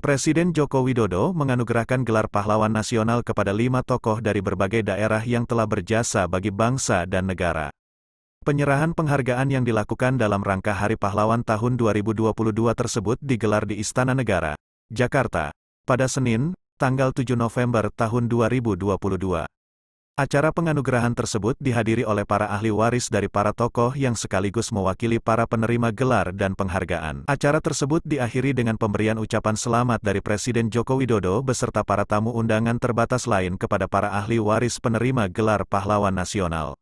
Presiden Joko Widodo menganugerahkan gelar pahlawan nasional kepada 5 tokoh dari berbagai daerah yang telah berjasa bagi bangsa dan negara. Penyerahan penghargaan yang dilakukan dalam rangka Hari Pahlawan tahun 2022 tersebut digelar di Istana Negara, Jakarta, pada Senin, tanggal 7 November tahun 2022. Acara penganugerahan tersebut dihadiri oleh para ahli waris dari para tokoh yang sekaligus mewakili para penerima gelar dan penghargaan. Acara tersebut diakhiri dengan pemberian ucapan selamat dari Presiden Joko Widodo beserta para tamu undangan terbatas lain kepada para ahli waris penerima gelar pahlawan nasional.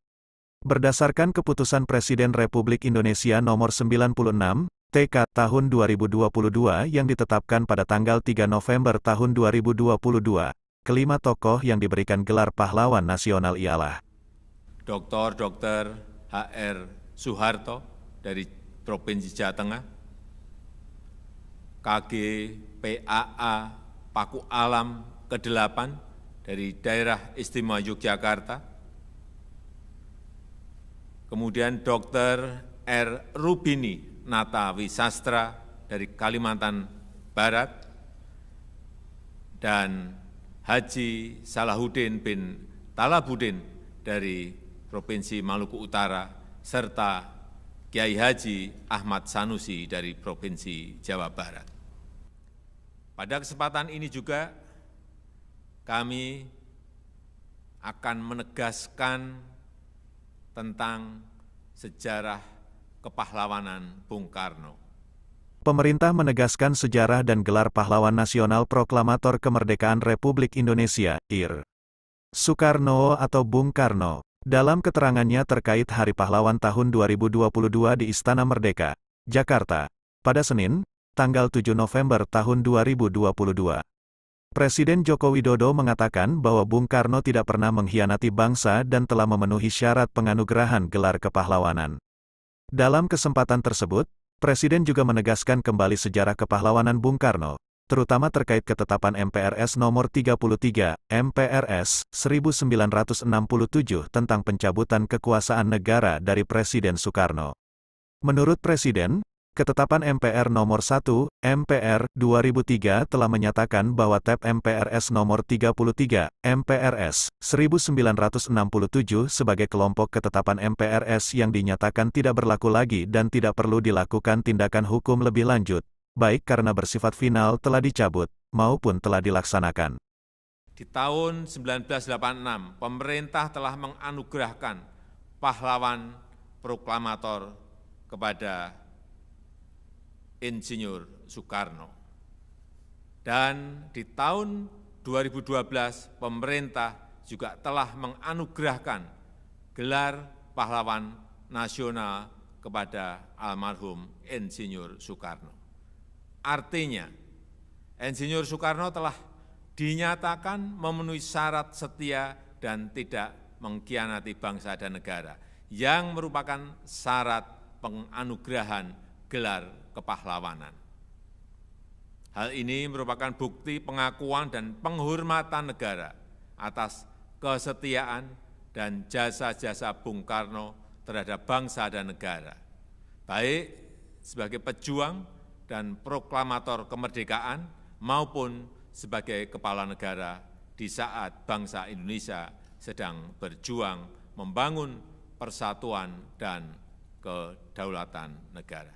Berdasarkan keputusan Presiden Republik Indonesia Nomor 96, TK, tahun 2022 yang ditetapkan pada tanggal 3 November tahun 2022, kelima tokoh yang diberikan gelar pahlawan nasional ialah Dr. H.R. Soeharto dari Provinsi Jawa Tengah, KG PAA Paku Alam ke-8 dari Daerah Istimewa Yogyakarta, kemudian Dr. R. Rubini Natawi Sastra dari Kalimantan Barat, dan Haji Salahuddin bin Talabudin dari Provinsi Maluku Utara, serta Kiai Haji Ahmad Sanusi dari Provinsi Jawa Barat. Pada kesempatan ini juga kami akan menegaskan tentang sejarah kepahlawanan Bung Karno. Pemerintah menegaskan sejarah dan gelar pahlawan nasional Proklamator Kemerdekaan Republik Indonesia, IR. Soekarno atau Bung Karno, dalam keterangannya terkait Hari Pahlawan tahun 2022 di Istana Merdeka, Jakarta, pada Senin, tanggal 7 November tahun 2022. Presiden Joko Widodo mengatakan bahwa Bung Karno tidak pernah mengkhianati bangsa dan telah memenuhi syarat penganugerahan gelar kepahlawanan. Dalam kesempatan tersebut, Presiden juga menegaskan kembali sejarah kepahlawanan Bung Karno, terutama terkait ketetapan MPRS Nomor 33, MPRS 1967 tentang pencabutan kekuasaan negara dari Presiden Soekarno. Menurut Presiden, ketetapan MPR Nomor 1, MPR 2003 telah menyatakan bahwa TEP MPRS Nomor 33, MPRS 1967 sebagai kelompok ketetapan MPRS yang dinyatakan tidak berlaku lagi dan tidak perlu dilakukan tindakan hukum lebih lanjut, baik karena bersifat final telah dicabut, maupun telah dilaksanakan. Di tahun 1986, pemerintah telah menganugerahkan pahlawan proklamator kepada Insinyur Soekarno. Dan di tahun 2012, pemerintah juga telah menganugerahkan gelar pahlawan nasional kepada almarhum Insinyur Soekarno. Artinya, Insinyur Soekarno telah dinyatakan memenuhi syarat setia dan tidak mengkhianati bangsa dan negara, yang merupakan syarat penganugerahan gelar kepahlawanan. Hal ini merupakan bukti pengakuan dan penghormatan negara atas kesetiaan dan jasa-jasa Bung Karno terhadap bangsa dan negara, baik sebagai pejuang dan proklamator kemerdekaan maupun sebagai kepala negara di saat bangsa Indonesia sedang berjuang membangun persatuan dan kedaulatan negara.